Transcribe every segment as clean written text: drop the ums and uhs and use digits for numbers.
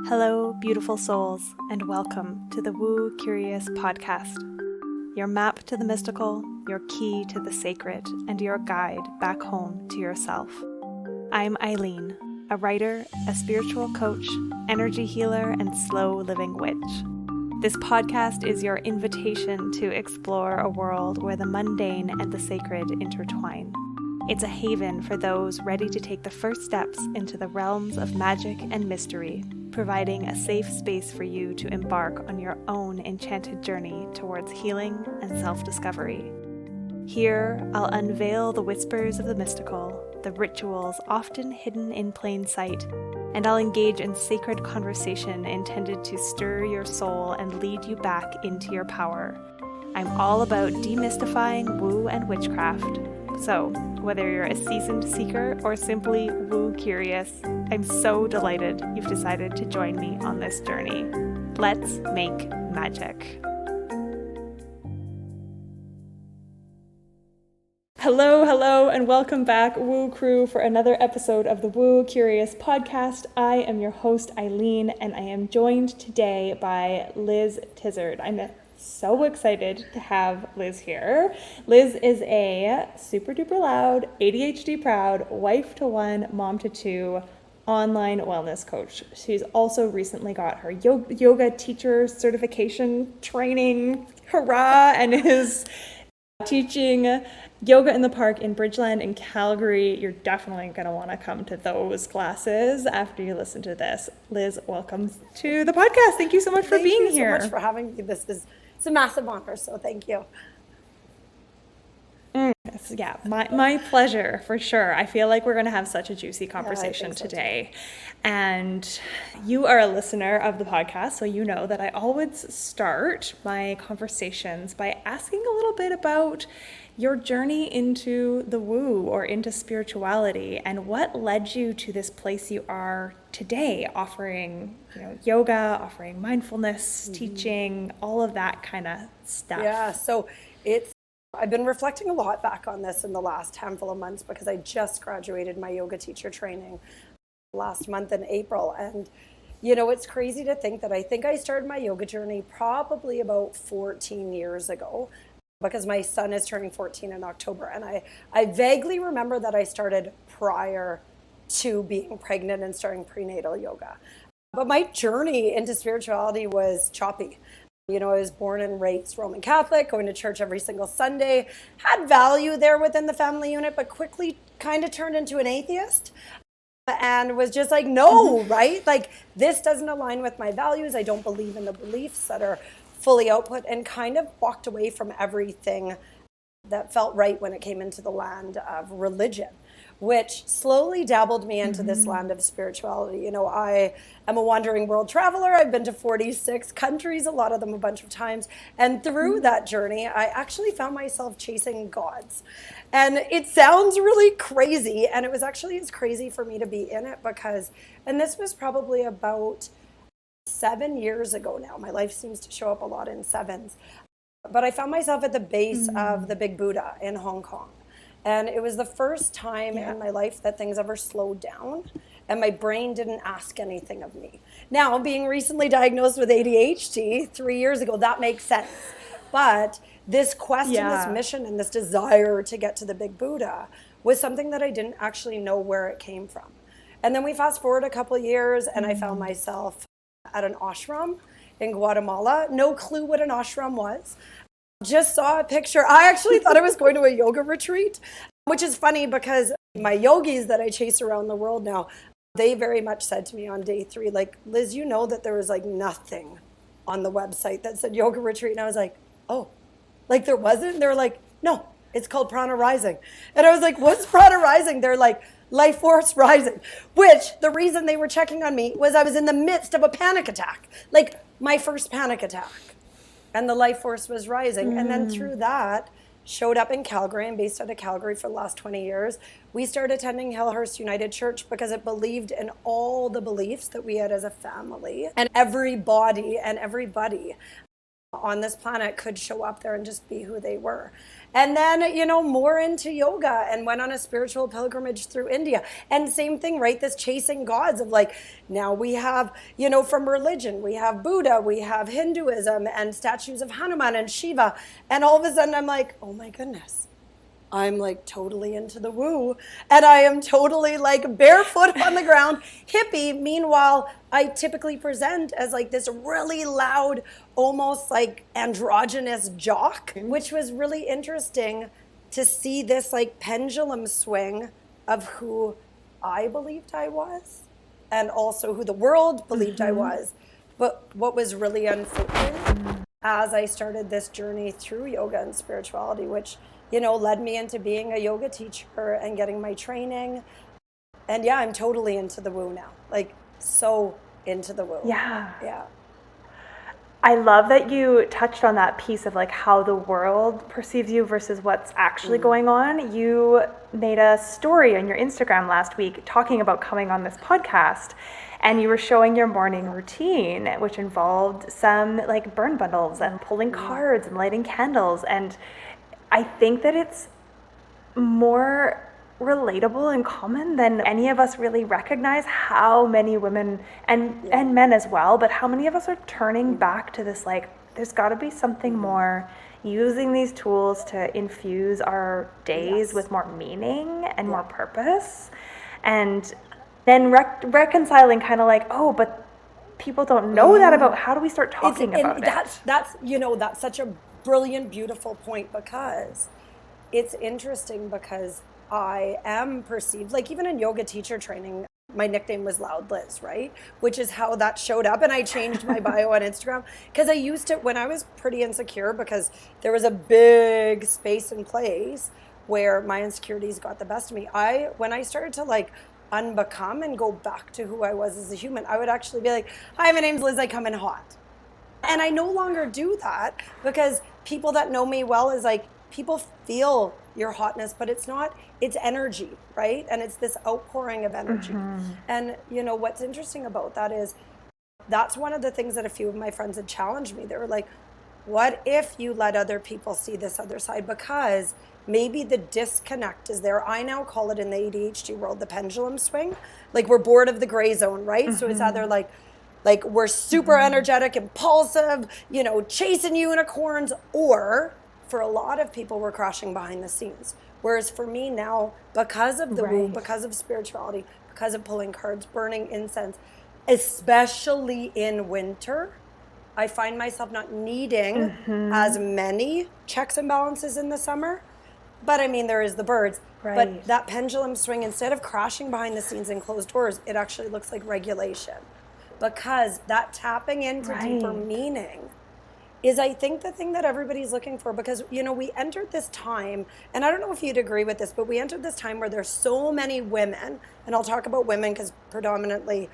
Hello, beautiful souls, and welcome to the Woo Curious podcast. Your map to the mystical, your key to the sacred, and your guide back home to yourself. I'm Eileen, a writer, a spiritual coach, energy healer, and slow living witch. This podcast is your invitation to explore a world where the mundane and the sacred intertwine. It's a haven for those ready to take the first steps into the realms of magic and mystery, providing a safe space for you to embark on your own enchanted journey towards healing and self-discovery. Here, I'll unveil the whispers of the mystical, the rituals often hidden in plain sight, and I'll engage in sacred conversation intended to stir your soul and lead you back into your power. I'm all about demystifying woo and witchcraft. So, whether you're a seasoned seeker or simply woo curious, I'm so delighted you've decided to join me on this journey. Let's make magic. Hello, and welcome back, Woo Crew, for another episode of the Woo Curious podcast. I am your host, Eileen, and I am joined today by Liz Tizzard. I'm so excited to have Liz here. Liz is a super duper loud, ADHD proud, wife to one, mom to two, online wellness coach. She's also recently got her yoga teacher certification training, hurrah, and is teaching yoga in the park in Bridgeland in Calgary. You're definitely going to want to come to those classes after you listen to this. Liz, welcome to the podcast. Thank you so much for being here. Thank you so much for having me. It's a massive honor, so thank you. Yeah, my pleasure, for sure. I feel like we're going to have such a juicy conversation today. And you are a listener of the podcast, so you know that I always start my conversations by asking a little bit about your journey into the woo or into spirituality and what led you to this place you are today, offering yoga, offering mindfulness, teaching, all of that kind of stuff. Yeah, so I've been reflecting a lot back on this in the last handful of months because I just graduated my yoga teacher training last month in April. And, it's crazy to think that I started my yoga journey probably about 14 years ago because my son is turning 14 in October. And I vaguely remember that I started prior to being pregnant and starting prenatal yoga. But my journey into spirituality was choppy. I was born and raised Roman Catholic, going to church every single Sunday, had value there within the family unit, but quickly kind of turned into an atheist and was just like, no, right? Like, this doesn't align with my values. I don't believe in the beliefs that are fully output, and kind of walked away from everything that felt right when it came into the land of religion, which slowly dabbled me into this land of spirituality. I am a wandering world traveler. I've been to 46 countries, a lot of them a bunch of times. And through that journey, I actually found myself chasing gods. And it sounds really crazy. And it was actually as crazy for me to be in it because, and this was probably about 7 years ago now. My life seems to show up a lot in sevens. But I found myself at the base of the Big Buddha in Hong Kong. And it was the first time in my life that things ever slowed down and my brain didn't ask anything of me. Now, being recently diagnosed with ADHD 3 years ago, that makes sense. But this quest and this mission and this desire to get to the Big Buddha was something that I didn't actually know where it came from. And then we fast forward a couple of years and I found myself at an ashram in Guatemala. No clue what an ashram was. Just saw a picture. I actually thought I was going to a yoga retreat, which is funny because my yogis that I chase around the world now, they very much said to me on day 3, like, Liz, that there was like nothing on the website that said yoga retreat. And I was like, oh, like there wasn't? And they were like, no, it's called Prana Rising. And I was like, what's Prana Rising? They're like, Life Force Rising, which the reason they were checking on me was I was in the midst of a panic attack, like my first panic attack. And the life force was rising. And then through that, showed up in Calgary and based out of Calgary for the last 20 years. We started attending Hillhurst United Church because it believed in all the beliefs that we had as a family. And everybody on this planet could show up there and just be who they were. And then, more into yoga and went on a spiritual pilgrimage through India. And same thing, right? This chasing gods of like, now we have, from religion, we have Buddha, we have Hinduism and statues of Hanuman and Shiva. And all of a sudden I'm like, oh my goodness, I'm like totally into the woo. And I am totally like barefoot on the ground, hippie. Meanwhile, I typically present as like this really loud, almost like androgynous jock, which was really interesting to see this like pendulum swing of who I believed I was and also who the world believed I was. But what was really unfolding as I started this journey through yoga and spirituality, which led me into being a yoga teacher and getting my training. And yeah, I'm totally into the woo now. Like, so into the woo. Yeah. I love that you touched on that piece of like how the world perceives you versus what's actually going on. You made a story on your Instagram last week talking about coming on this podcast, and you were showing your morning routine, which involved some like burn bundles and pulling cards and lighting candles. And I think that it's more relatable and common than any of us really recognize how many women and men as well, but how many of us are turning back to this like, there's got to be something more, using these tools to infuse our days with more meaning and more purpose. And then reconciling kind of like, oh, but people don't know that about, how do we start talking about it? That's such a brilliant, beautiful point, because it's interesting because I am perceived, like even in yoga teacher training, my nickname was Loud Liz, right? Which is how that showed up. And I changed my bio on Instagram because I used it when I was pretty insecure, because there was a big space and place where my insecurities got the best of me. When I started to like unbecome and go back to who I was as a human, I would actually be like, hi, my name's Liz, I come in hot. And I no longer do that, because people that know me well is like, people feel your hotness, but it's not, it's energy, right? And it's this outpouring of energy. And what's interesting about that is that's one of the things that a few of my friends had challenged me. They were like, what if you let other people see this other side? Because maybe the disconnect is there. I now call it in the ADHD world, the pendulum swing. Like we're bored of the gray zone, right? So it's either like we're super energetic, impulsive, chasing unicorns, or for a lot of people, we're crashing behind the scenes. Whereas for me now, because of the woo, because of spirituality, because of pulling cards, burning incense, especially in winter, I find myself not needing as many checks and balances in the summer. But I mean, there is the birds. Right. But that pendulum swing, instead of crashing behind the scenes and closed doors, it actually looks like regulation. Because that tapping into deeper meaning is, I think, the thing that everybody's looking for. Because, we entered this time, and I don't know if you'd agree with this, but we entered this time where there's so many women, and I'll talk about women because predominantly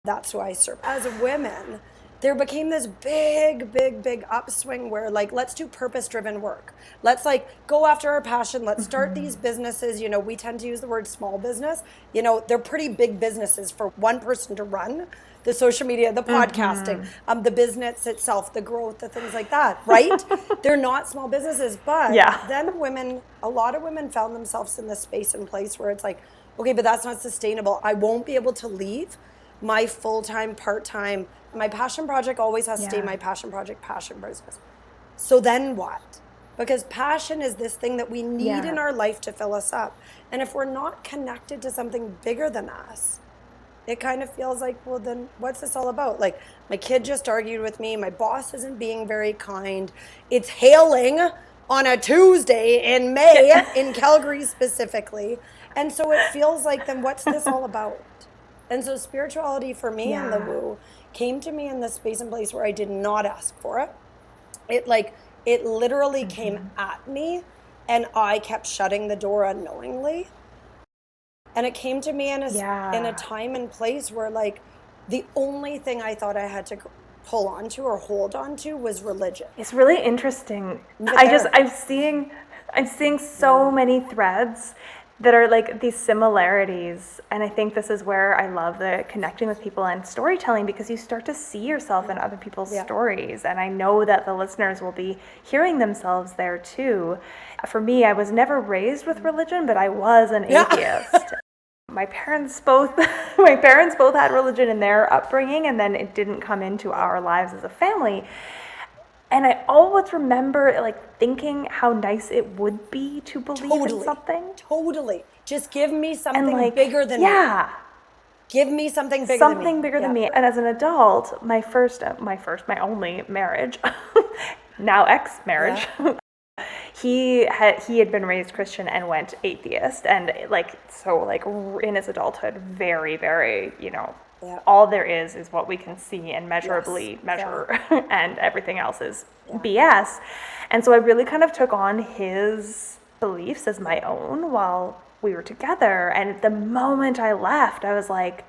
that's who I serve. As women, there became this big, big, big upswing where like, let's do purpose-driven work. Let's like go after our passion. Let's start these businesses. We tend to use the word small business. They're pretty big businesses for one person to run. The social media, the podcasting, the business itself, the growth, the things like that, right? They're not small businesses, but then a lot of women found themselves in this space and place where it's like, okay, but that's not sustainable. I won't be able to leave my full-time, part-time. My passion project always has to stay my passion project, passion business. So then what? Because passion is this thing that we need in our life to fill us up. And if we're not connected to something bigger than us, it kind of feels like, well, then what's this all about? Like, my kid just argued with me. My boss isn't being very kind. It's hailing on a Tuesday in May in Calgary specifically. And so it feels like, then what's this all about? And so spirituality for me and the woo came to me in this space and place where I did not ask for it. It literally came at me, and I kept shutting the door unknowingly. And it came to me in a time and place where like the only thing I thought I had to pull onto or hold onto was religion. It's really interesting. I'm seeing so many threads that are like these similarities. And I think this is where I love the connecting with people and storytelling, because you start to see yourself in other people's stories. And I know that the listeners will be hearing themselves there too. For me, I was never raised with religion, but I was an atheist. My parents both had religion in their upbringing, and then it didn't come into our lives as a family. And I always remember like thinking how nice it would be to believe in something. Totally. Just give me something bigger than me. Give me something bigger than me. Something bigger than me. And as an adult, my only marriage, now ex-marriage, he had been raised Christian and went atheist. And in his adulthood, very, very, all there is what we can see and measurably measure, and everything else is BS. And so I really kind of took on his beliefs as my own while we were together. And the moment I left, I was like,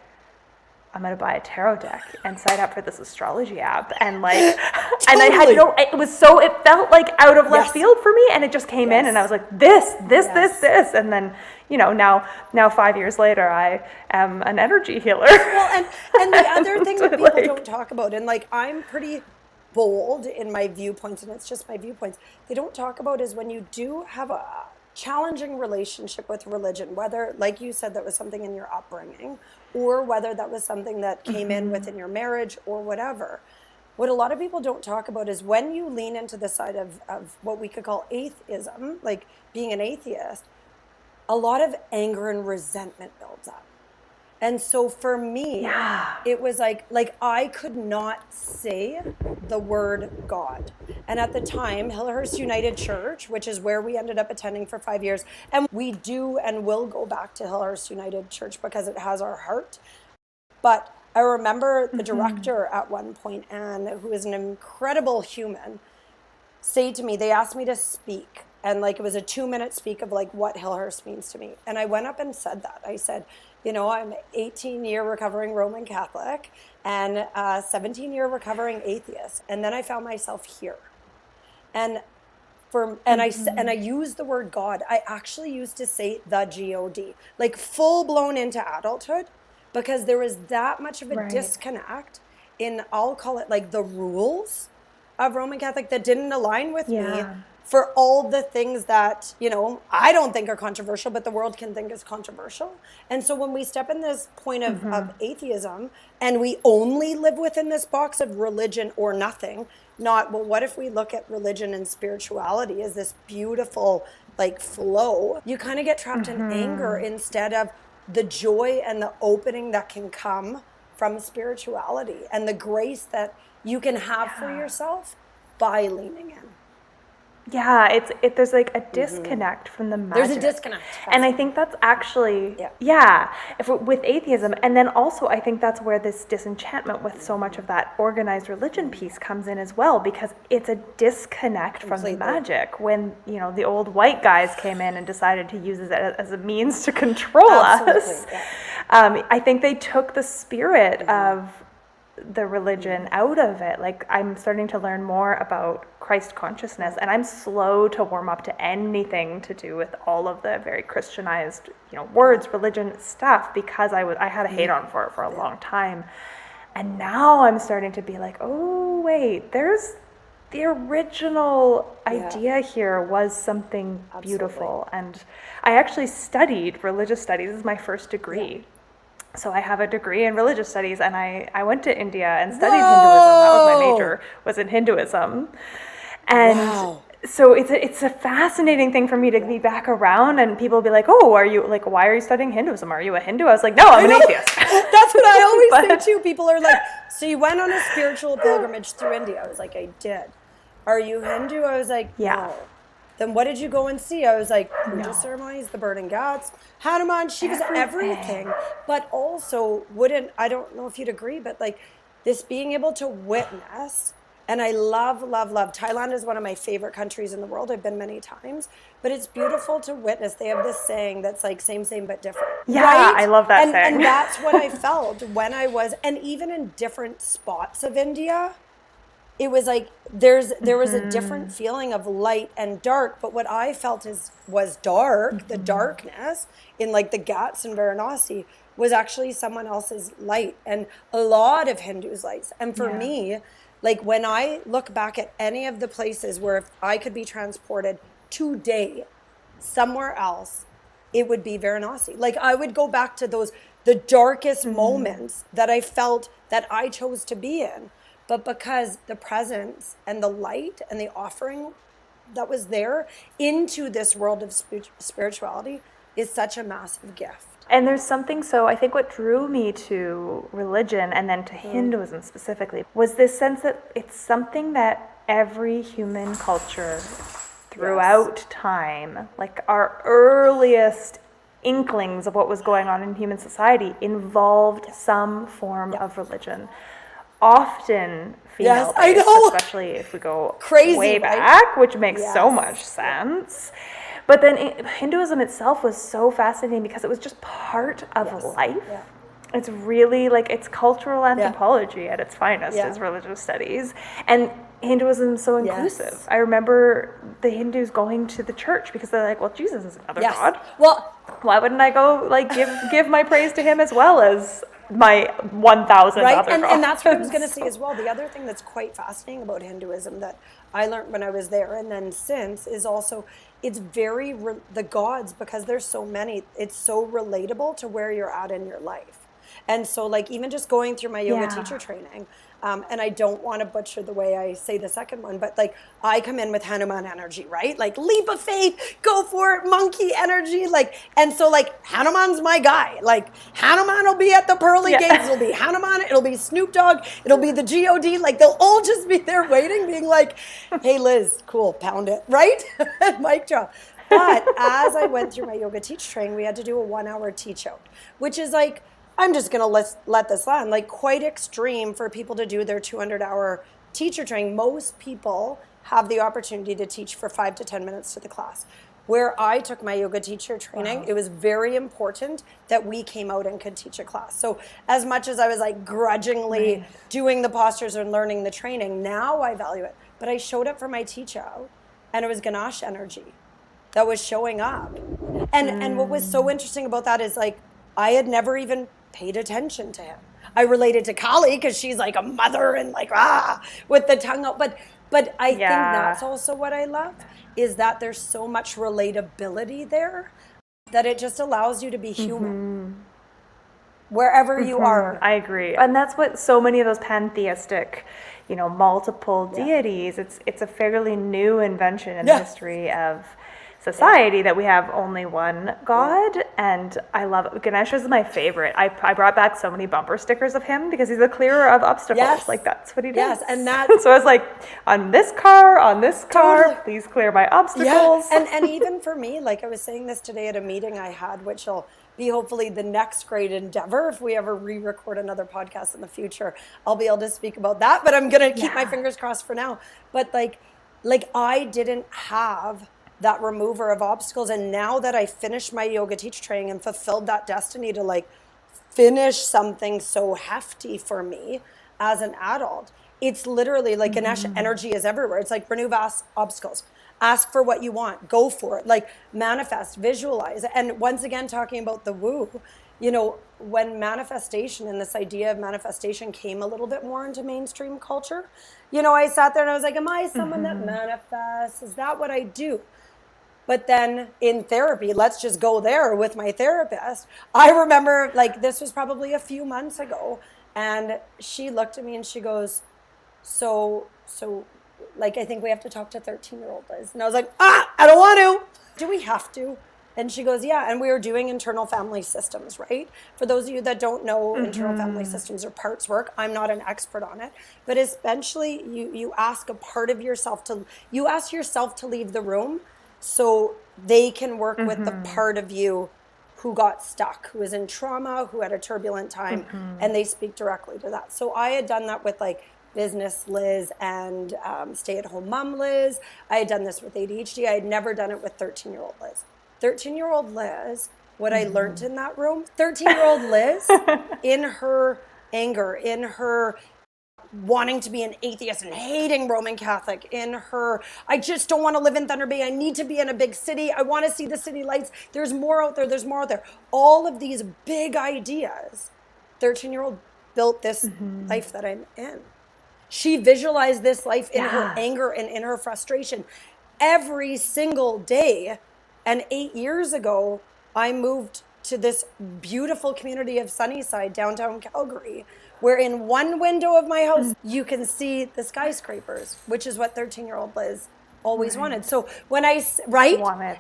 I'm going to buy a tarot deck and sign up for this astrology app. And and I had it felt like out of left field for me. And it just came in and I was like, this. And then, now 5 years later, I am an energy healer. Well, and the other thing that people don't talk about, and I'm pretty bold in my viewpoints, and it's just my viewpoints, they don't talk about is when you do have a challenging relationship with religion, whether, like you said, that was something in your upbringing, or whether that was something that came in within your marriage or whatever. What a lot of people don't talk about is when you lean into the side of what we could call atheism, like being an atheist, a lot of anger and resentment builds up. And so for me, it was like I could not say the word God. And at the time, Hillhurst United Church, which is where we ended up attending for 5 years, and we do and will go back to Hillhurst United Church because it has our heart. But I remember the director at one point, Anne, who is an incredible human, say to me, they asked me to speak. And it was a 2-minute speak of what Hillhurst means to me. And I went up and said that. I said, I'm 18-year recovering Roman Catholic and a 17-year recovering atheist. And then I found myself here. And I used the word God. I actually used to say the G-O-D, full blown into adulthood, because there was that much of a disconnect in, I'll call it the rules of Roman Catholic that didn't align with me. For all the things that, I don't think are controversial, but the world can think is controversial. And so when we step in this point of atheism, and we only live within this box of religion or nothing, not, well, what if we look at religion and spirituality as this beautiful, flow? You kind of get trapped in anger instead of the joy and the opening that can come from spirituality and the grace that you can have for yourself by leaning in. Yeah, there's a disconnect from the magic. There's a disconnect. And I think that's actually, with atheism. And then also I think that's where this disenchantment with so much of that organized religion piece comes in as well, because it's a disconnect from the magic. When, the old white guys came in and decided to use it as a means to control us. Yeah. I think they took the spirit of the religion out of it. I'm starting to learn more about Christ consciousness, and I'm slow to warm up to anything to do with all of the very Christianized, words, religion stuff, because I had a hate on for it for a long time. And now I'm starting to be like, oh wait, there's the original idea here was something beautiful. And I actually studied religious studies. This is my first degree. So I have a degree in religious studies, and I went to India and studied Hinduism. That was my major, was in Hinduism. And so it's a fascinating thing for me to be back around, and people will be like, oh, are you, why are you studying Hinduism? Are you a Hindu? I was like, no, I'm an atheist. That's what I always say too. People are like, so you went on a spiritual pilgrimage through India? I was like, I did. Are you Hindu? I was like, no. Then what did you go and see? I was like, puja ceremonies, the burning ghats, Hanuman, Shiva's, everything. But also I don't know if you'd agree, but this being able to witness, and I love Thailand is one of my favorite countries in the world. I've been many times, but it's beautiful to witness. They have this saying that's same but different. Yeah, right? I love that saying. And that's what I felt when I was, and even in different spots of India, it was like there was a different feeling of light and dark, but what I felt was dark, the darkness in like the Ghats and Varanasi was actually someone else's light, and a lot of Hindus' lights. And for me, like when I look back at any of the places where if I could be transported today somewhere else, it would be Varanasi. Like I would go back to the darkest moments that I felt that I chose to be in. But because the presence and the light and the offering that was there into this world of spirituality is such a massive gift. And there's something, so I think what drew me to religion and then to Hinduism specifically was this sense that it's something that every human culture throughout time, like our earliest inklings of what was going on in human society, involved some form of religion. Often female-based, especially if we go way back, which makes so much sense. But then Hinduism itself was so fascinating because it was just part of life. Yeah. It's really like, it's cultural anthropology at its finest is religious studies. And Hinduism is so inclusive. I remember the Hindus going to the church because they're like, well, Jesus is another God. Well, why wouldn't I go like give my praise to him as well as my 1,000 other gods? And that's what I was going to say as well. The other thing that's quite fascinating about Hinduism that I learned when I was there and then since is also it's very, the gods, because there's so many, it's so relatable to where you're at in your life. And so like even just going through my yoga teacher training, and I don't want to butcher the way I say the second one, but like I come in with Hanuman energy, right? Like leap of faith, go for it, monkey energy. Like, and so like Hanuman's my guy. Like Hanuman will be at the pearly gates. It'll be Hanuman. It'll be Snoop Dogg. It'll be the GOD. Like they'll all just be there waiting, being like, hey Liz, cool, pound it, right? Mic drop. But as I went through my yoga teach training, we had to do a 1-hour teach out, which is like, I'm just going to let this land, like quite extreme for people to do their 200-hour teacher training. Most people have the opportunity to teach for 5 to 10 minutes to the class. Where I took my yoga teacher training, it was very important that we came out and could teach a class. So as much as I was like grudgingly doing the postures and learning the training, now I value it. But I showed up for my teach out and it was Ganesh energy that was showing up. And what was so interesting about that is like, I had never even paid attention to him. I related to Kali because she's like a mother and like with the tongue out. But I think that's also what I love is that there's so much relatability there that it just allows you to be human wherever you are. I agree. And that's what so many of those pantheistic, multiple deities, it's a fairly new invention in the history of society that we have only one God, and I love it. Ganesh is my favorite. I brought back so many bumper stickers of him because he's the clearer of obstacles. Like that's what he does. Yes, and that. So I was like, on this car, please clear my obstacles. Yeah. And even for me, like I was saying this today at a meeting I had, which will be hopefully the next great endeavor. If we ever re-record another podcast in the future, I'll be able to speak about that. But I'm gonna keep my fingers crossed for now. But like I didn't have that remover of obstacles. And now that I finished my yoga teacher training and fulfilled that destiny to like finish something so hefty for me as an adult, it's literally like Ganesh energy is everywhere. It's like remove obstacles, ask for what you want, go for it, like manifest, visualize. And once again, talking about the woo, when manifestation and this idea of manifestation came a little bit more into mainstream culture, I sat there and I was like, am I someone that manifests? Is that what I do? But then in therapy, let's just go there with my therapist. I remember like this was probably a few months ago and she looked at me and she goes, so like, I think we have to talk to 13-year-old Liz. And I was like, I don't want to. Do we have to? And she goes, yeah. And we were doing internal family systems, right? For those of you that don't know internal family systems or parts work, I'm not an expert on it. But essentially you ask a part of yourself you ask yourself to leave the room so they can work with the part of you who got stuck, who is in trauma, who had a turbulent time, and they speak directly to that. So I had done that with like business Liz and stay-at-home mom Liz. I had done this with ADHD. I had never done it with 13-year-old Liz. 13-year-old Liz, what I learned in that room, 13-year-old Liz, in her anger, in her wanting to be an atheist and hating Roman Catholic, in her, I just don't want to live in Thunder Bay. I need to be in a big city. I want to see the city lights. There's more out there. There's more out there. All of these big ideas. 13-year-old built this life that I'm in. She visualized this life in her anger and in her frustration every single day. And 8 years ago, I moved to this beautiful community of Sunnyside, downtown Calgary, where in one window of my house, you can see the skyscrapers, which is what 13-year-old Liz always wanted. So when I,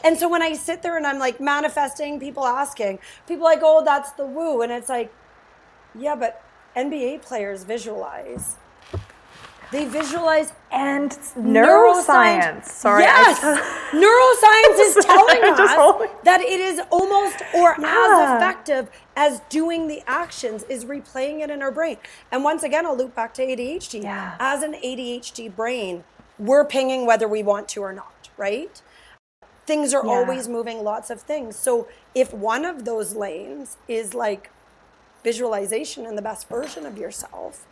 And so when I sit there and I'm like manifesting, people asking, people like, oh, that's the woo. And it's like, yeah, but NBA players visualize. They visualize. And neuroscience. Sorry. Yes. Neuroscience is telling us that it is almost or as effective as doing the actions, is replaying it in our brain. And once again, I'll loop back to ADHD. Yeah. As an ADHD brain, we're pinging whether we want to or not, right? Things are always moving, lots of things. So if one of those lanes is like visualization and the best version of yourself,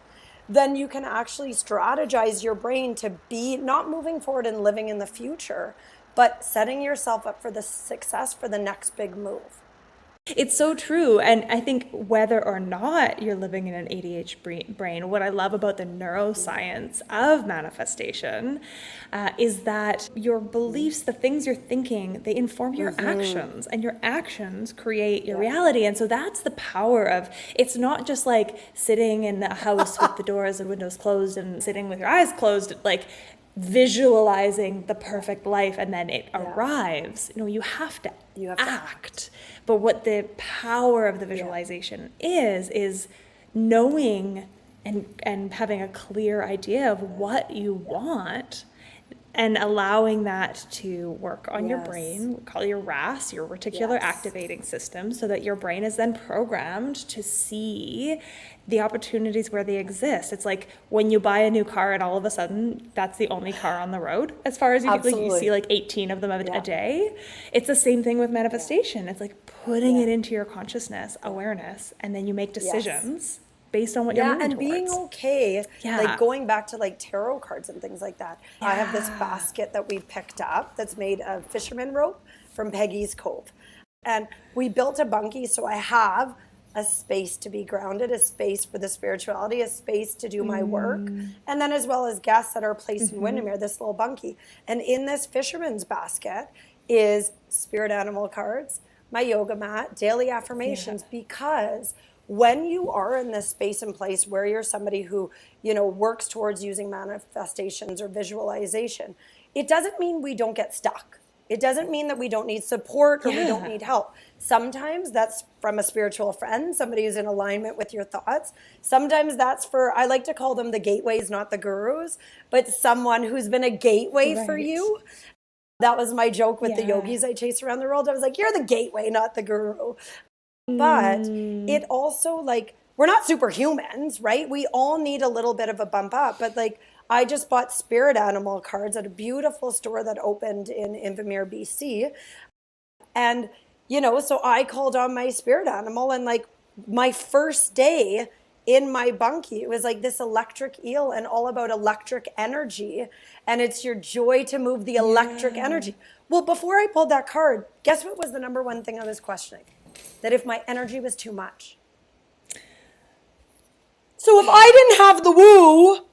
then you can actually strategize your brain to be not moving forward and living in the future, but setting yourself up for the success for the next big move. It's so true. And I think whether or not you're living in an ADHD brain, what I love about the neuroscience of manifestation is that your beliefs, the things you're thinking, they inform your actions, and your actions create your reality. And so that's the power of, it's not just like sitting in a house with the doors and windows closed and sitting with your eyes closed, like visualizing the perfect life and then it arrives. You know, you have to act. But what the power of the visualization is knowing and having a clear idea of what you want and allowing that to work on your brain. We call it your RAS, your reticular activating system, so that your brain is then programmed to see the opportunities where they exist. It's like when you buy a new car and all of a sudden that's the only car on the road as far as you, like, you see like 18 of them a day. It's the same thing with manifestation. It's like putting it into your consciousness, awareness, and then you make decisions based on what you're moving towards. Being okay, like going back to like tarot cards and things like that. I have this basket that we picked up that's made of fisherman rope from Peggy's Cove. And we built a bunkie, so I have a space to be grounded, a space for the spirituality, a space to do my work, and then as well as guests at our place in Windermere, this little bunkie. And in this fisherman's basket is spirit animal cards, my yoga mat, daily affirmations, because when you are in this space and place where you're somebody who, you know, works towards using manifestations or visualization, it doesn't mean we don't get stuck. It doesn't mean that we don't need support or we don't need help. Sometimes that's from a spiritual friend, somebody who's in alignment with your thoughts. Sometimes that's for, I like to call them the gateways, not the gurus, but someone who's been a gateway for you. That was my joke with the yogis I chase around the world. I was like, you're the gateway, not the guru. But it also, like, we're not superhumans, right? We all need a little bit of a bump up. But like, I just bought spirit animal cards at a beautiful store that opened in Windermere BC. And, you know, so I called on my spirit animal, and like my first day in my bunkie, it was like this electric eel and all about electric energy. And it's your joy to move the electric energy. Well, before I pulled that card, guess what was the number one thing I was questioning? That if my energy was too much. So if I didn't have the woo,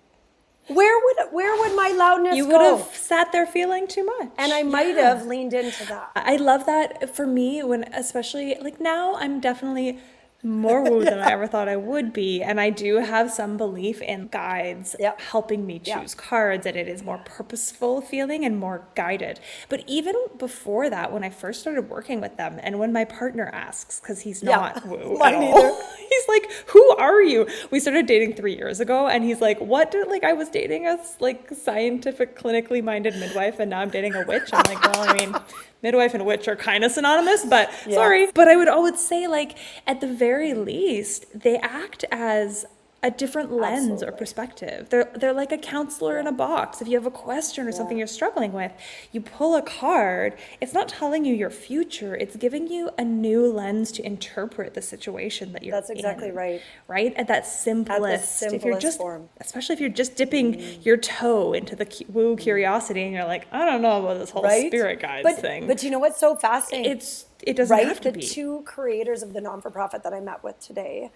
where would my loudness go? You would have sat there feeling too much. And I might have leaned into that. I love that for me, when especially like now I'm definitely more woo than I ever thought I would be. And I do have some belief in guides helping me choose cards, and it is more purposeful feeling and more guided. But even before that, when I first started working with them, and when my partner asks, because he's not woo at all, he's like, who are you? We started dating 3 years ago, and he's like, what did, like, I was dating a like scientific, clinically minded midwife, and now I'm dating a witch. I'm like, well, I mean, midwife and witch are kind of synonymous, but sorry. But I would always say, like, at the very least, they act as a different lens Absolutely. or perspective. They're like a counselor in a box. If you have a question or something you're struggling with, you pull a card. It's not telling you your future. It's giving you a new lens to interpret the situation that you're in. That's exactly right. Right? At that simplest, simplest if you're just, form. especially if you're just dipping your toe into the woo curiosity and you're like, I don't know about this whole spirit guides thing. But you know what's so fascinating? It doesn't have to be. The two creators of the non-for-profit that I met with today,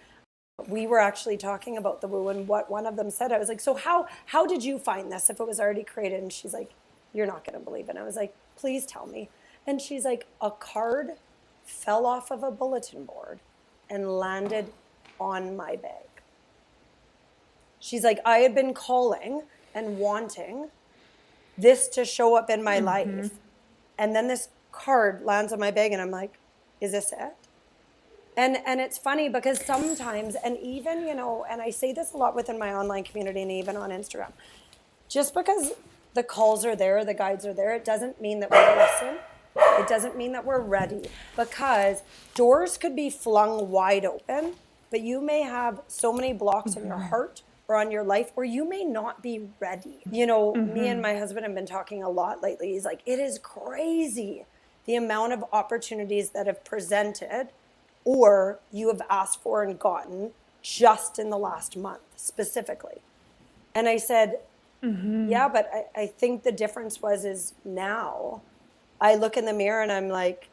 we were actually talking about the woo, and what one of them said. I was like, so how did you find this if it was already created? And she's like, you're not going to believe it. And I was like, please tell me. And she's like, a card fell off of a bulletin board and landed on my bag. She's like, I had been calling and wanting this to show up in my life. And then this card lands on my bag and I'm like, is this it? And it's funny because sometimes, and even, you know, and I say this a lot within my online community and even on Instagram, just because the calls are there, the guides are there, it doesn't mean that we listen. It doesn't mean that we're ready, because doors could be flung wide open, but you may have so many blocks in your heart or on your life where you may not be ready. You know, me and my husband have been talking a lot lately. He's like, it is crazy the amount of opportunities that have presented or you have asked for and gotten just in the last month specifically. And I said, yeah, but I think the difference is now I look in the mirror and I'm like,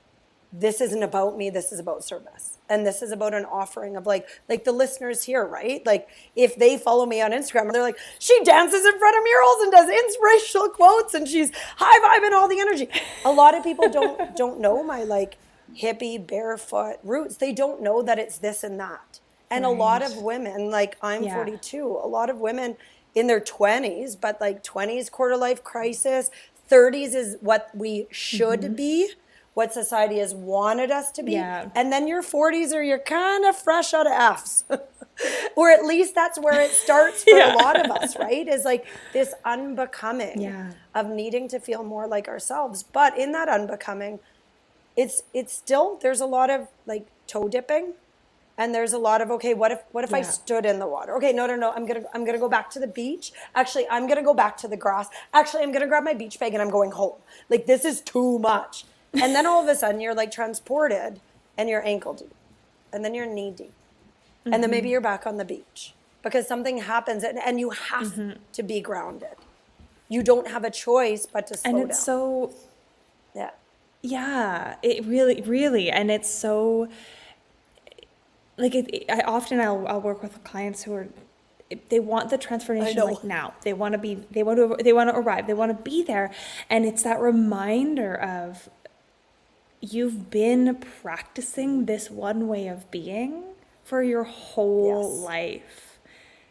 this isn't about me, this is about service. And this is about an offering of like the listeners here, right? Like if they follow me on Instagram, they're like, she dances in front of murals and does inspirational quotes and she's high-vibing all the energy. A lot of people don't know my like hippie barefoot roots. They don't know that it's this and that. And a lot of women, like I'm 42, a lot of women in their 20s, but like 20s quarter life crisis, 30s is what we should be, what society has wanted us to be. Yeah. And then your 40s are you're kind of fresh out of F's. Or at least that's where it starts for a lot of us, right? Is like this unbecoming of needing to feel more like ourselves. But in that unbecoming, it's still, there's a lot of like toe dipping. And there's a lot of, okay, what if I stood in the water? Okay, no, I'm gonna go back to the beach. Actually, I'm gonna go back to the grass. Actually, I'm gonna grab my beach bag and I'm going home. Like this is too much. And then all of a sudden you're like transported and you're ankle deep. And then you're knee deep. And then maybe you're back on the beach because something happens and you have to be grounded. You don't have a choice but to slow down. And it's so, yeah, it really, and it's so, like I'll work with clients who are, they want the transformation like now. They want to arrive. They want to be there. And it's that reminder of you've been practicing this one way of being for your whole life.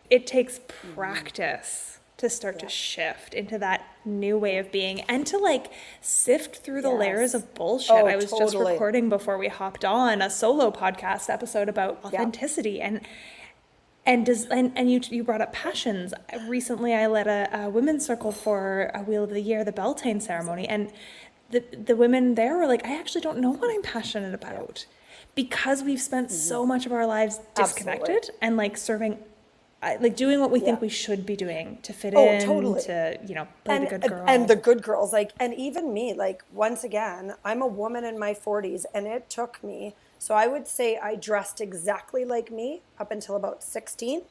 It takes practice to start to shift into that new way of being and to like sift through the layers of bullshit. I was just recording before we hopped on a solo podcast episode about authenticity and you brought up passions. Recently I led a women's circle for a Wheel of the Year, the Beltane ceremony, and the women there were like, I actually don't know what I'm passionate about because we've spent so much of our lives disconnected and like serving, like doing what we think we should be doing to fit in, to, you know, play the good girl. And the good girls, like, and even me, like, once again, I'm a woman in my 40s and it took me, so I would say I dressed exactly like me up until about 16.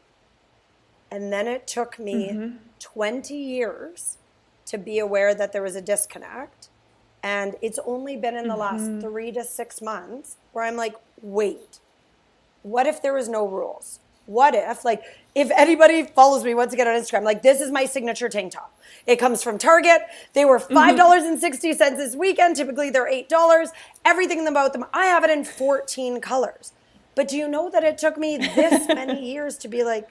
And then it took me 20 years to be aware that there was a disconnect. And it's only been in the last 3 to 6 months where I'm like, wait, what if there was no rules? What if, like, if anybody follows me once again on Instagram, like this is my signature tank top. It comes from Target. They were $5.60 this weekend. Typically they're $8. Everything about them, I have it in 14 colors. But do you know that it took me this many years to be like,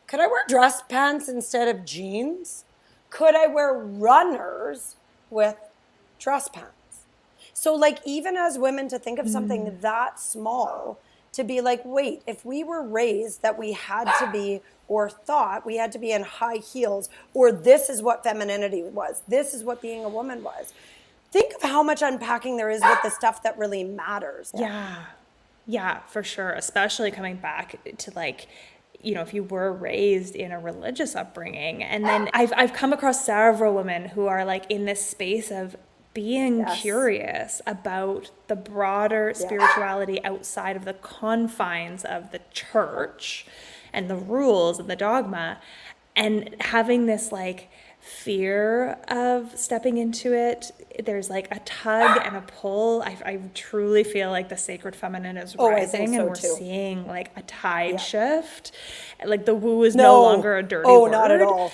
could I wear dress pants instead of jeans? Could I wear runners with dress pants? So like even as women to think of something that small, to be like, wait, if we were raised that we had to be, or thought we had to be in high heels, or this is what femininity was, this is what being a woman was. Think of how much unpacking there is with the stuff that really matters. Yeah, for sure. Especially coming back to like, if you were raised in a religious upbringing. And then I've come across several women who are like in this space of being curious about the broader spirituality outside of the confines of the church and the rules and the dogma, and having this like fear of stepping into it. There's like a tug and a pull. I truly feel like the sacred feminine is rising, and we're seeing like a tide shift. Like the woo is no longer a dirty word. Not at all.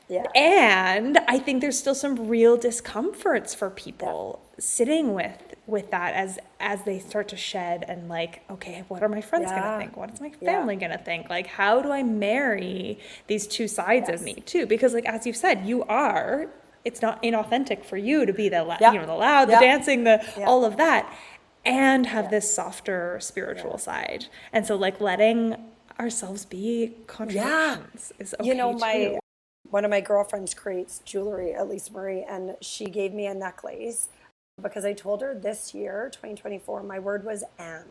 Yeah. And I think there's still some real discomforts for people sitting with that as they start to shed, and like, okay, what are my friends gonna think? What is my family gonna think? Like, how do I marry these two sides of me too? Because like, as you've said, it's not inauthentic for you to be the loud, the dancing, all of that, and have this softer spiritual side. And so like letting ourselves be contradictions is okay too. One of my girlfriends creates jewelry, Elise Marie, and she gave me a necklace because I told her this year, 2024, my word was and.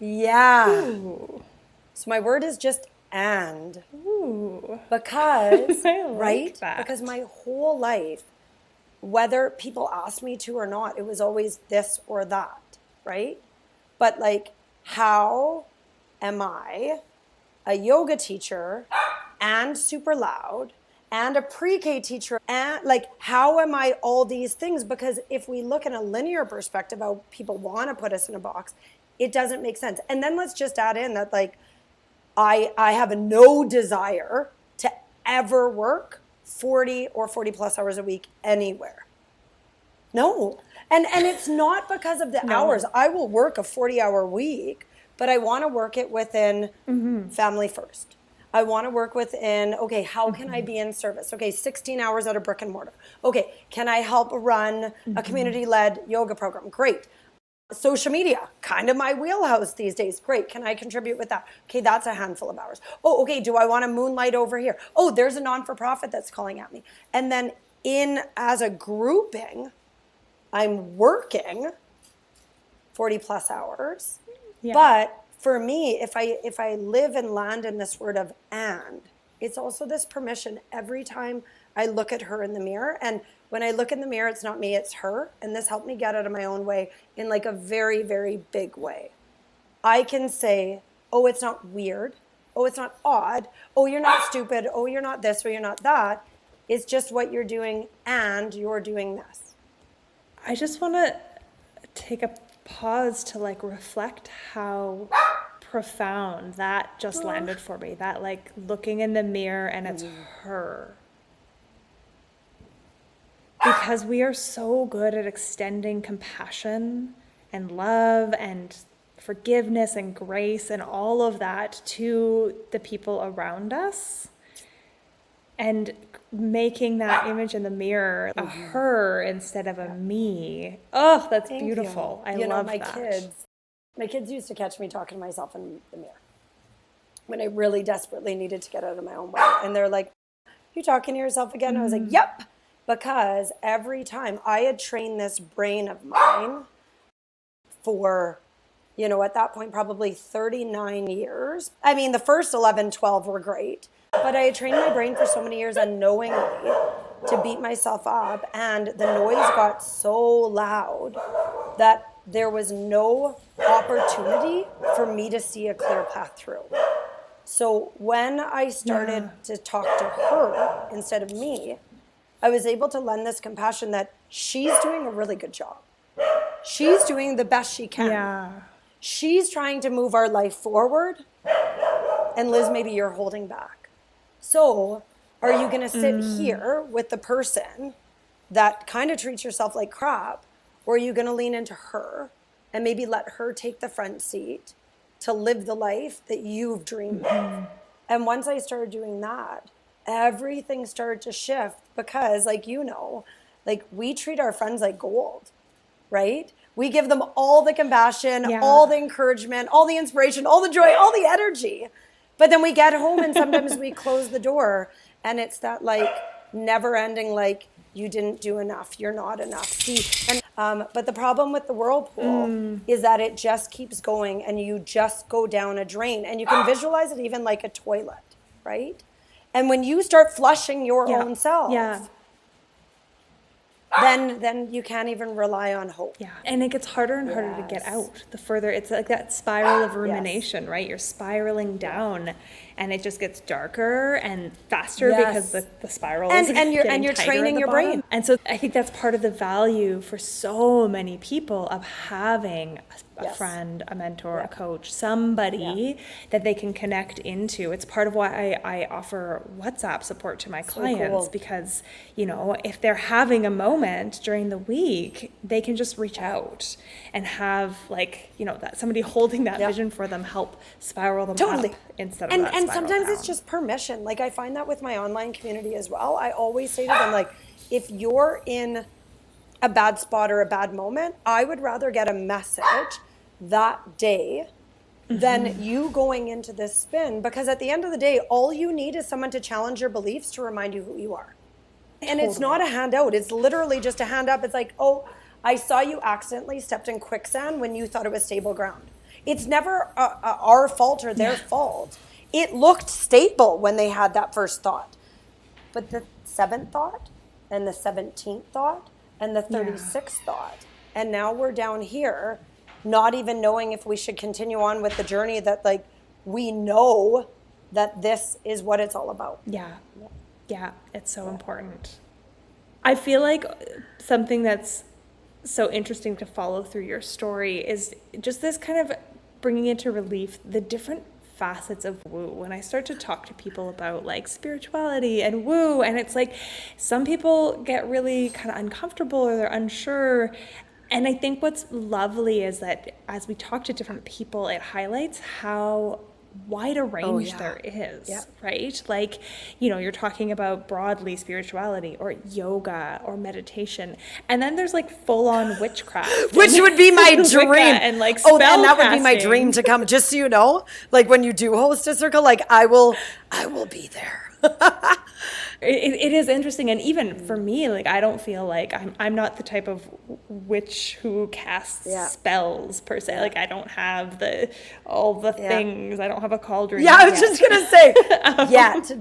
Yeah. Ooh. So my word is just and. Ooh. Because, I like that. Because my whole life, whether people asked me to or not, it was always this or that, right? But like, how am I a yoga teacher and super loud and a pre-K teacher, and like, how am I all these things? Because if we look in a linear perspective, how people want to put us in a box, it doesn't make sense. And then let's just add in that like, I have no desire to ever work 40 or 40 plus hours a week anywhere. No. And it's not because of the hours. I will work a 40-hour week, but I want to work it within family first. I want to work within, okay, how can I be in service? Okay, 16 hours at a brick and mortar. Okay, can I help run a community-led yoga program? Great. Social media, kind of my wheelhouse these days. Great, can I contribute with that? Okay, that's a handful of hours. Oh, okay, do I want to moonlight over here? Oh, there's a non-for-profit that's calling at me. And then as a grouping, I'm working 40 plus hours, but for me, if I live and land in this word of and, it's also this permission every time I look at her in the mirror. And when I look in the mirror, it's not me, it's her. And this helped me get out of my own way in like a very, very big way. I can say, oh, it's not weird. Oh, it's not odd. Oh, you're not stupid. Oh, you're not this or you're not that. It's just what you're doing and you're doing this. I just want to take a pause to like reflect how profound that just landed for me. That like looking in the mirror and it's her. Because we are so good at extending compassion and love and forgiveness and grace and all of that to the people around us. And making that image in the mirror a her instead of a me. Oh, that's beautiful. I love that. My kids used to catch me talking to myself in the mirror when I really desperately needed to get out of my own way. And they're like, you talking to yourself again? I was like, yep. Because every time I had trained this brain of mine for, at that point, probably 39 years. I mean, the first 11, 12 were great. But I had trained my brain for so many years unknowingly to beat myself up. And the noise got so loud that there was no opportunity for me to see a clear path through. So when I started to talk to her instead of me, I was able to lend this compassion that she's doing a really good job. She's doing the best she can. Yeah. She's trying to move our life forward. And Liz, maybe you're holding back. So are you going to sit here with the person that kind of treats yourself like crap? Or are you going to lean into her and maybe let her take the front seat to live the life that you've dreamed of? And once I started doing that, everything started to shift because, we treat our friends like gold, right? We give them all the compassion, all the encouragement, all the inspiration, all the joy, all the energy. But then we get home and sometimes we close the door and it's that never ending, you didn't do enough, you're not enough. See, and But the problem with the whirlpool is that it just keeps going and you just go down a drain. And you can visualize it even like a toilet, right? And when you start flushing your own self, then you can't even rely on hope. Yeah. And it gets harder and harder to get out the further. It's like that spiral of rumination, right? You're spiraling down and it just gets darker and faster because the spiral is and you're training your brain. And so I think that's part of the value for so many people of having a friend, a mentor, a coach, somebody that they can connect into. It's part of why I offer WhatsApp support to my clients because, you know, if they're having a moment during the week, they can just reach out and have, like, you know, that somebody holding that vision for them help spiral them up instead of and sometimes it's just permission. Like, I find that with my online community as well. I always say to them, like, if you're in a bad spot or a bad moment, I would rather get a message that day than you going into this spin, because at the end of the day, all you need is someone to challenge your beliefs to remind you who you are. And it's not a handout. It's literally just a hand up. It's like, oh, I saw you accidentally stepped in quicksand when you thought it was stable ground. It's never our fault or their fault. It looked stable when they had that first thought. But the 7th thought and the 17th thought and the 36th thought. And now we're down here, not even knowing if we should continue on with the journey that, like, we know that this is what it's all about. Yeah, it's so important. I feel like something that's so interesting to follow through your story is just this kind of bringing into relief the different facets of woo. When I start to talk to people about, like, spirituality and woo, and it's like some people get really kind of uncomfortable or they're unsure. And I think what's lovely is that as we talk to different people, it highlights how wide a range there is, right? Like, you know, you're talking about broadly spirituality or yoga or meditation, and then there's like full-on witchcraft, which would be my dream, and like spell and that would be my casting. dream to come. Just so you know, like, when you do host a circle, like, I will be there. It is interesting, and even for me, like, I don't feel like I'm not the type of witch who casts spells per se. Like, I don't have all the things. I don't have a cauldron. Yeah, I was just gonna say yet. ...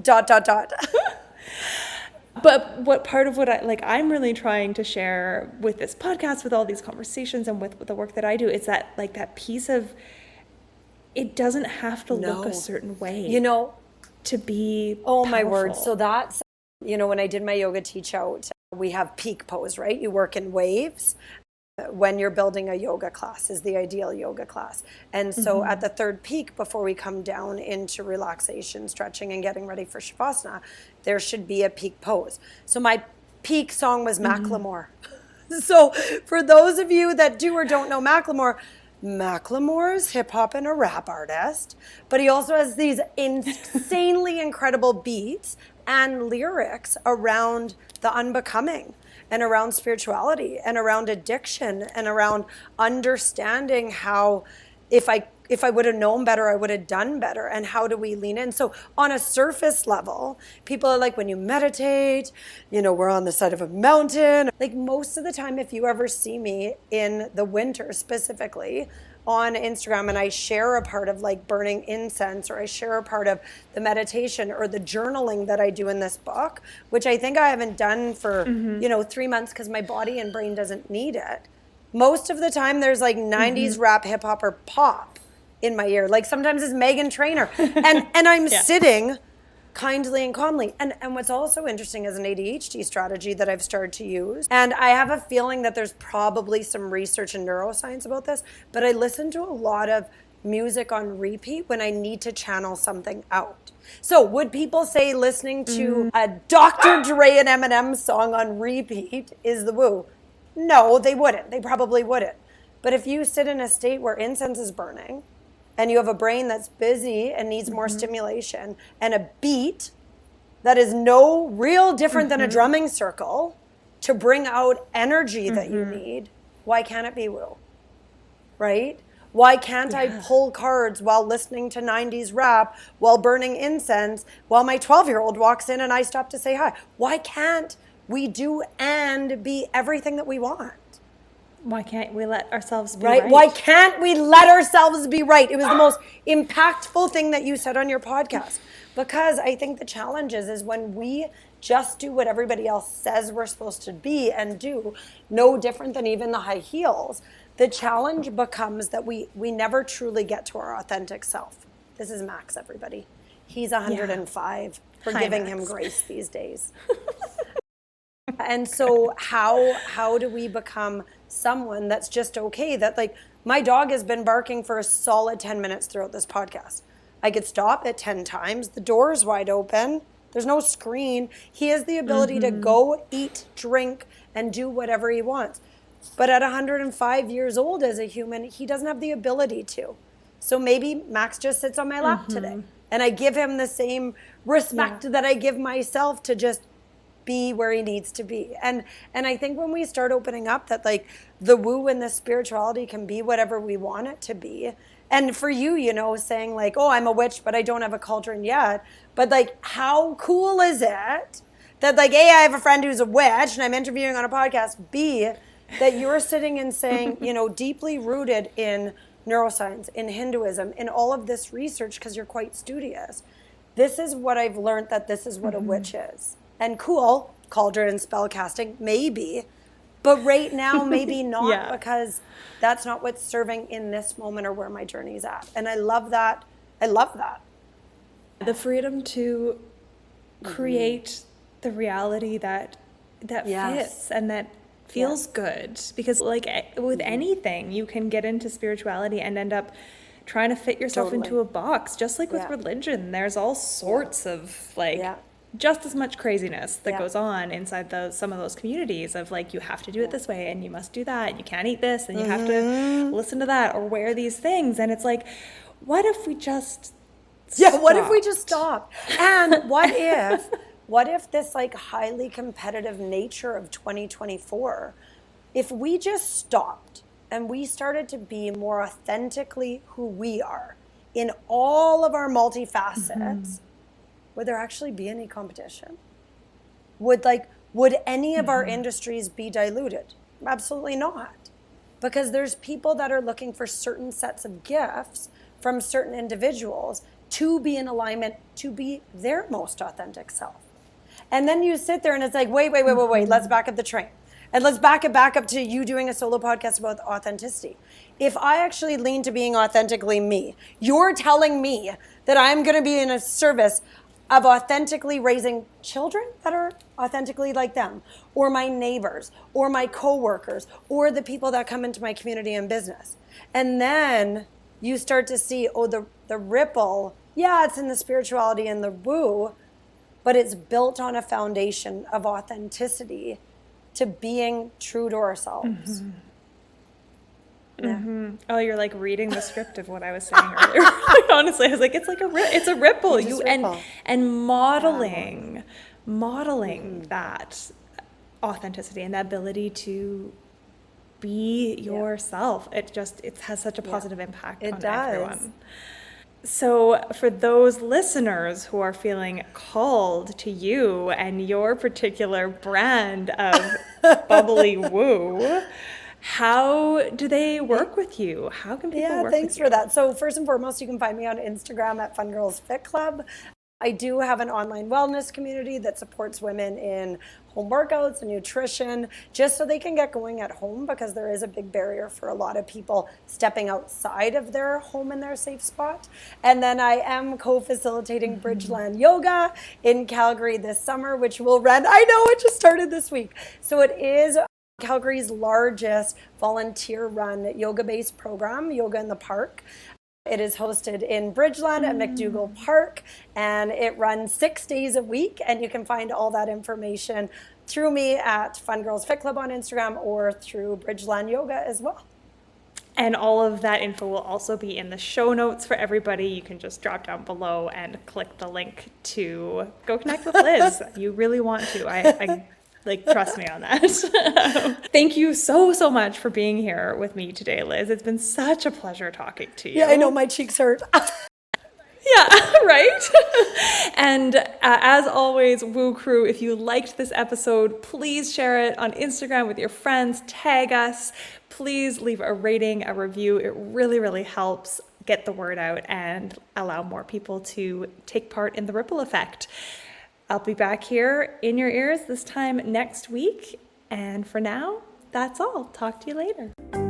But what part of what I'm really trying to share with this podcast, with all these conversations, and with the work that I do, is that, like, that piece of it doesn't have to look a certain way. You know, to be powerful. My word. So that's, you know, when I did my yoga teach out, we have peak pose, right? You work in waves. When you're building a yoga class is the ideal yoga class. And so at the 3rd peak, before we come down into relaxation, stretching, and getting ready for Shavasana, there should be a peak pose. So my peak song was Macklemore. So for those of you that do or don't know Macklemore's hip hop and a rap artist, but he also has these insanely incredible beats and lyrics around the unbecoming and around spirituality and around addiction and around understanding how if I would have known better, I would have done better, and how do we lean in. So on a surface level, people are like, when you meditate, you know, we're on the side of a mountain. Like, most of the time, if you ever see me in the winter specifically on Instagram and I share a part of, like, burning incense, or I share a part of the meditation or the journaling that I do in this book, which I think I haven't done for, 3 months because my body and brain doesn't need it. Most of the time there's like 90s rap, hip hop, or pop in my ear. Like, sometimes it's Meghan Trainor. And I'm sitting kindly and calmly. And what's also interesting is an ADHD strategy that I've started to use. And I have a feeling that there's probably some research in neuroscience about this, but I listen to a lot of music on repeat when I need to channel something out. So would people say listening to a Dr. Dre and Eminem song on repeat is the woo? No, they wouldn't. They probably wouldn't. But if you sit in a state where incense is burning, and you have a brain that's busy and needs more stimulation, and a beat that is no real different than a drumming circle to bring out energy that you need, why can't it be woo? Right? Why can't I pull cards while listening to 90s rap, while burning incense, while my 12-year-old walks in and I stop to say hi? Why can't we do and be everything that we want? Why can't we let ourselves be right? right? Why can't we let ourselves be right? It was the most impactful thing that you said on your podcast, because I think the challenge is when we just do what everybody else says we're supposed to be and do, no different than even the high heels. The challenge becomes that we never truly get to our authentic self. This is Max, everybody. He's 105. We're giving him grace these days. And so how do we become someone that's just okay? That, like, my dog has been barking for a solid 10 minutes throughout this podcast. I could stop at 10 times. The door is wide open. There's no screen. He has the ability to go, eat, drink, and do whatever he wants. But at 105 years old as a human, he doesn't have the ability to. So maybe Max just sits on my lap today. And I give him the same respect that I give myself to just be where he needs to be. And I think when we start opening up that, like, the woo and the spirituality can be whatever we want it to be. And for you, you know, saying like, oh, I'm a witch, but I don't have a cauldron yet. But, like, how cool is it that, like, A, I have a friend who's a witch and I'm interviewing on a podcast. B, that you're sitting and saying, you know, deeply rooted in neuroscience, in Hinduism, in all of this research, because you're quite studious. This is what I've learned, that this is what a witch is. And cool, cauldron and spell casting, maybe. But right now, maybe not, because that's not what's serving in this moment or where my journey's at. And I love that. I love that. The freedom to create the reality that fits and that feels good. Because, like, with anything, you can get into spirituality and end up trying to fit yourself into a box. Just like with religion, there's all sorts of, like, just as much craziness that goes on inside some of those communities of, like, you have to do it this way and you must do that. You can't eat this and you have to listen to that or wear these things. And it's like, what if we just stopped? What if we just stopped? And what if this, like, highly competitive nature of 2024, if we just stopped and we started to be more authentically who we are in all of our multifacets, would there actually be any competition? Would any of our industries be diluted? Absolutely not. Because there's people that are looking for certain sets of gifts from certain individuals to be in alignment, to be their most authentic self. And then you sit there and it's like, wait, let's back up the train. And let's back up to you doing a solo podcast about authenticity. If I actually lean to being authentically me, you're telling me that I'm going to be in a service of authentically raising children that are authentically like them, or my neighbors, or my coworkers, or the people that come into my community and business. And then you start to see, the ripple, it's in the spirituality and the woo, but it's built on a foundation of authenticity to being true to ourselves. Oh, you're like reading the script of what I was saying earlier. Honestly, I was like, it's a ripple. And modeling that authenticity and the ability to be yourself. It has such a positive impact on everyone. So for those listeners who are feeling called to you and your particular brand of bubbly woo, how do they work with you? How can people work with you? Thanks for that. So first and foremost, you can find me on Instagram at Fun Girls Fit Club. I do have an online wellness community that supports women in home workouts and nutrition, just so they can get going at home, because there is a big barrier for a lot of people stepping outside of their home and their safe spot. And then I am co-facilitating Bridgeland Yoga in Calgary this summer, which will run, I know it just started this week. So it is Calgary's largest volunteer-run yoga-based program, Yoga in the Park. It is hosted in Bridgeland at McDougall Park, and it runs 6 days a week. And you can find all that information through me at Fun Girls Fit Club on Instagram or through Bridgeland Yoga as well. And all of that info will also be in the show notes for everybody. You can just drop down below and click the link to go connect with Liz. You really want to. I trust me on that. Thank you so much for being here with me today, Liz. It's been such a pleasure talking to you. Yeah, I know, my cheeks hurt. Yeah, right? And as always, Woo Crew, if you liked this episode, please share it on Instagram with your friends, tag us, please leave a rating, a review. It really, really helps get the word out and allow more people to take part in the ripple effect. I'll be back here in your ears this time next week. And for now, that's all. Talk to you later.